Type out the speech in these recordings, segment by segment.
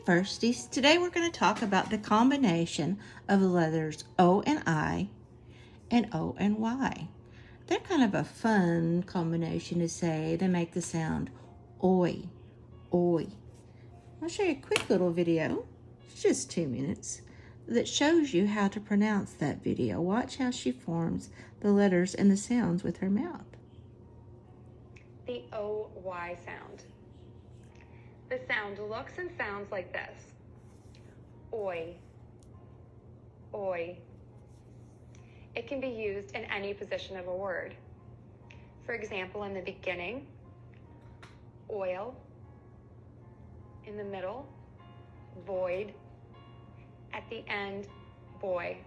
Firsties, today we're going to talk about the combination of the letters O and I and O and Y. They're kind of a fun combination to say. They make the sound oi, oi. I'll show you a quick little video, it's just 2 minutes, that shows you how to pronounce that video. Watch how she forms the letters and the sounds with her mouth. The O-Y sound. The sound looks and sounds like this. Oi, oi. It can be used in any position of a word. For example, in the beginning, oil. In the middle, void. At the end, boy.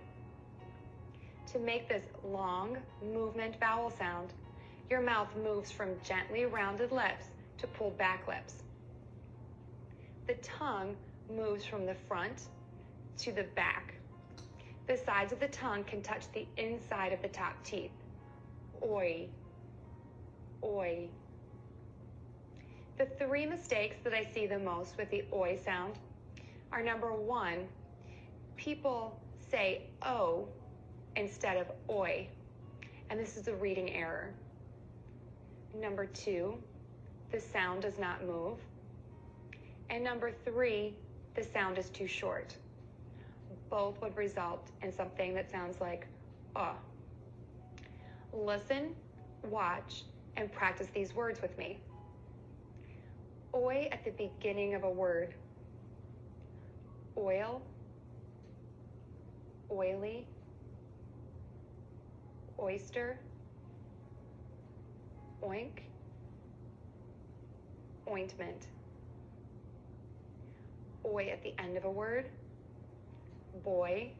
To make this long movement vowel sound, your mouth moves from gently rounded lips to pulled back lips. The tongue moves from the front to the back. The sides of the tongue can touch the inside of the top teeth. Oi, oi. The 3 mistakes that I see the most with the oi sound are: number 1, people say O instead of oi, and this is a reading error. Number 2, the sound does not move. And number 3, the sound is too short. Both would result in something that sounds like Listen, watch, and practice these words with me. Oi at the beginning of a word. Oil, oily, oyster, oink, ointment. Oi at the end of a word. Boy,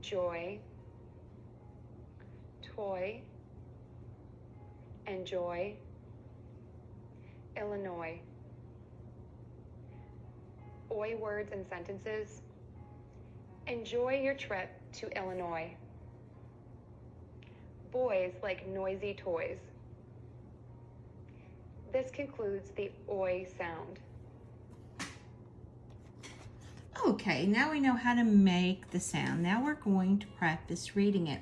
joy, toy, enjoy, Illinois. Oi words and sentences. Enjoy your trip to Illinois. Boys like noisy toys. This concludes the oi sound. Okay, now we know how to make the sound. Now we're going to practice reading it.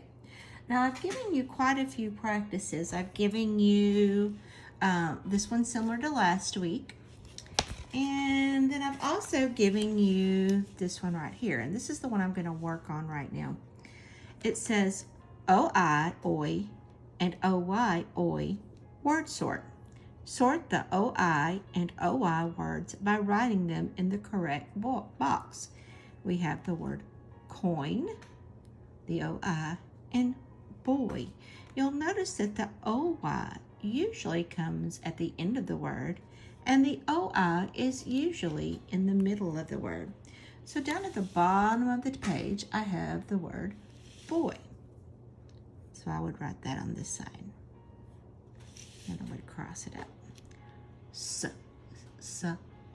Now I've given you quite a few practices. I've given you this one similar to last week. And then I've also given you this one right here. And this is the one I'm going to work on right now. It says O-I, oi, and O-Y, oi, word sort. Sort the O-I and O-Y words by writing them in the correct box. We have the word coin, the O-I, and boy. You'll notice that the O-Y usually comes at the end of the word, and the O-I is usually in the middle of the word. So down at the bottom of the page, I have the word boy. So I would write that on this side. And I would cross it out.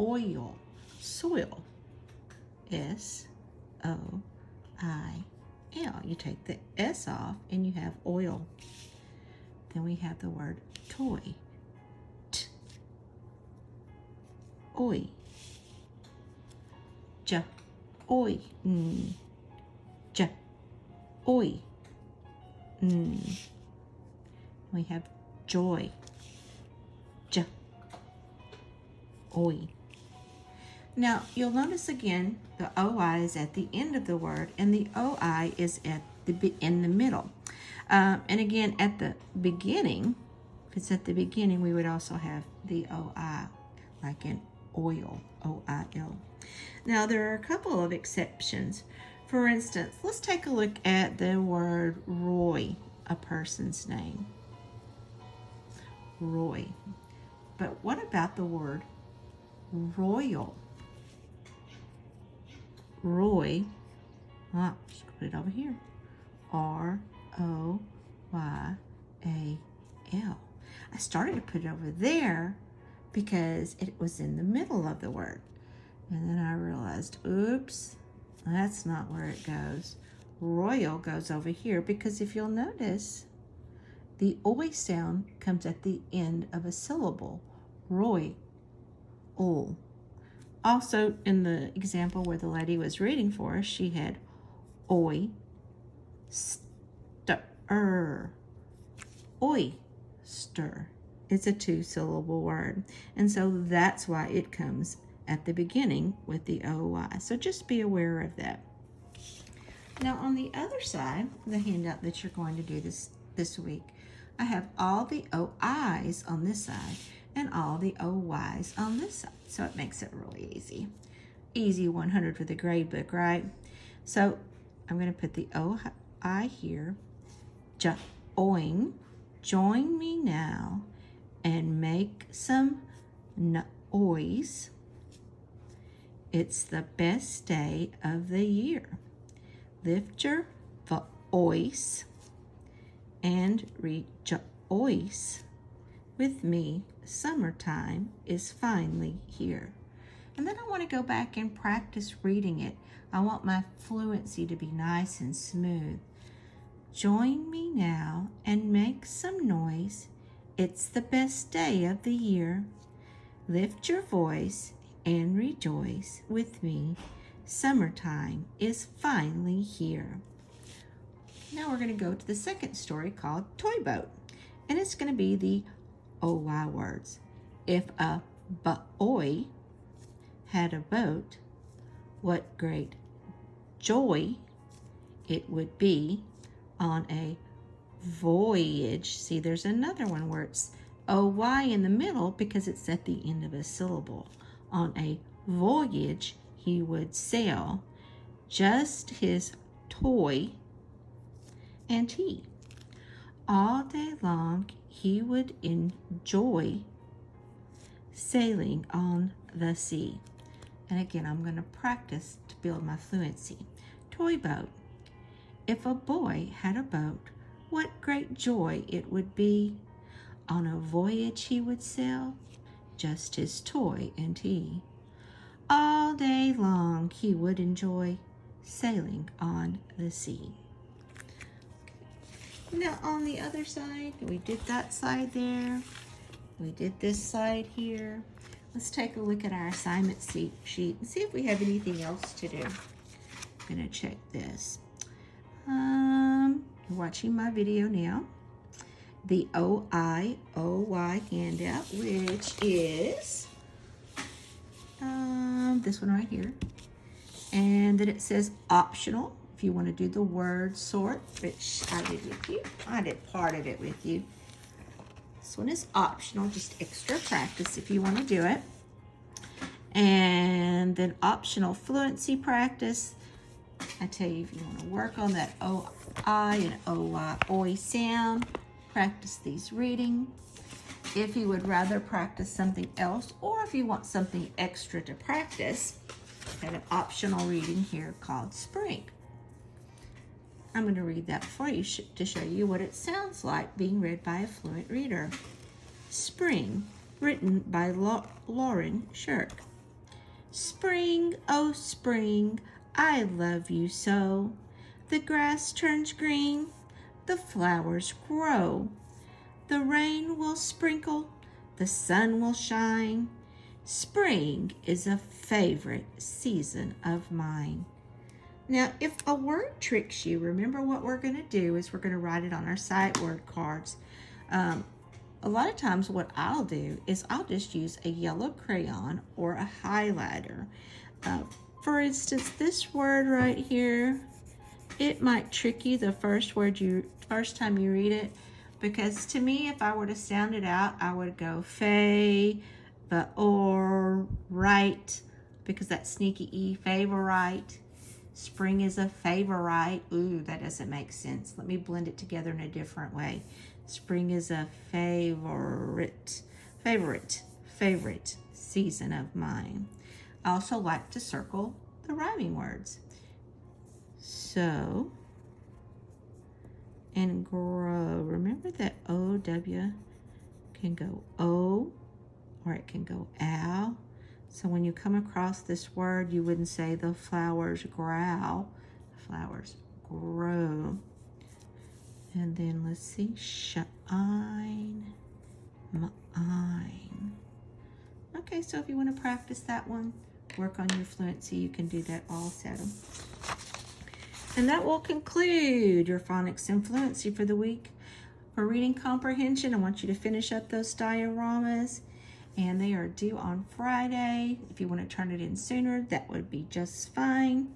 Oil, soil, S-O-I-L. You take the S off and you have oil. Then we have the word toy, oi, oi, oi. We have joy, oi. Now you'll notice again the OI is at the end of the word and the OI is in the middle. And again at the beginning, if it's at the beginning, we would also have the OI, like in oil, O-I-L. Now there are a couple of exceptions. For instance, let's take a look at the word Roy, a person's name. Roy. But what about the word royal? Roy, just put it over here. R-O-Y-A-L. I started to put it over there because it was in the middle of the word. And then I realized, oops, that's not where it goes. Royal goes over here because if you'll notice, the oi sound comes at the end of a syllable. Roy, ol. Also, in the example where the lady was reading for us, she had oyster. Oyster. It's a 2-syllable word. And so that's why it comes at the beginning with the OY. So just be aware of that. Now on the other side, the handout that you're going to do this week, I have all the OIs on this side and all the OYs on this side. So it makes it really easy. Easy 100 for the grade book, right? So I'm going to put the OI here. Oing. Join me now and make some noise. It's the best day of the year. Lift your voice and rejoice with me. Summertime is finally here. And then I want to go back and practice reading it. I want my fluency to be nice and smooth. Join me now and make some noise. It's the best day of the year. Lift your voice and rejoice with me. Summertime is finally here. Now we're going to go to the second story called Toy Boat. And it's going to be the OY words. If a boy had a boat, what great joy it would be on a voyage. See, there's another one where it's OY in the middle because it's at the end of a syllable. On a voyage, he would sail, just his toy and tea. All day long, he would enjoy sailing on the sea. And again, I'm going to practice to build my fluency. Toy boat. If a boy had a boat, what great joy it would be. On a voyage he would sail, just his toy and he. All day long he would enjoy sailing on the sea. Now on the other side, we did that side there. We did this side here. Let's take a look at our assignment sheet and see if we have anything else to do. I'm going to check this. You're watching my video now. The OI handout, which is this one right here. And then it says optional, if you want to do the word sort, which I did with you. I did part of it with you. This one is optional, just extra practice if you want to do it. And then optional fluency practice. I tell you, if you want to work on that OI and OY sound, practice these reading. If you would rather practice something else, or if you want something extra to practice, I have an optional reading here called Spring. I'm going to read that for you to show you what it sounds like being read by a fluent reader. Spring, written by Lauren Shirk. Spring, oh spring, I love you so. The grass turns green, the flowers grow. The rain will sprinkle, the sun will shine. Spring is a favorite season of mine. Now, if a word tricks you, remember what we're going to do is we're going to write it on our sight word cards. A lot of times what I'll do is I'll just use a yellow crayon or a highlighter. For instance, this word right here, it might trick you the first time you read it, because to me, if I were to sound it out, I would go or right, because that sneaky E, favorite. Spring is a favorite. Ooh, that doesn't make sense. Let me blend it together in a different way. Spring is a favorite season of mine. I also like to circle the rhyming words. So, and grow. Remember that O-W can go O, or it can go ow. So when you come across this word, you wouldn't say the flowers growl. The flowers grow. And then let's see, shine, mine. Okay, so if you want to practice that one, work on your fluency, you can do that also. And that will conclude your phonics and fluency for the week. For reading comprehension, I want you to finish up those dioramas, and they are due on Friday. If you want to turn it in sooner, that would be just fine.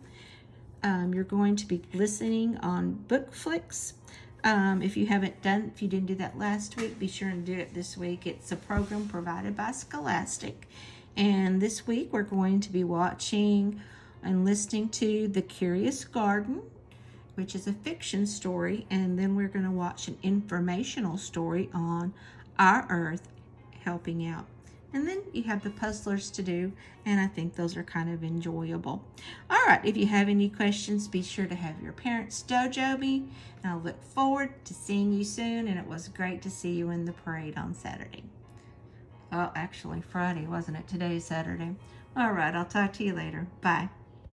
You're going to be listening on BookFlix. If you didn't do that last week, be sure and do it this week. It's a program provided by Scholastic. And this week we're going to be watching and listening to The Curious Garden, which is a fiction story, and then we're going to watch an informational story on Our Earth Helping Out. And then you have the puzzlers to do, and I think those are kind of enjoyable. All right, if you have any questions, be sure to have your parents dojo me, and I'll look forward to seeing you soon, and it was great to see you in the parade on Saturday. Well, actually Friday, wasn't it? Today's Saturday. All right, I'll talk to you later. Bye.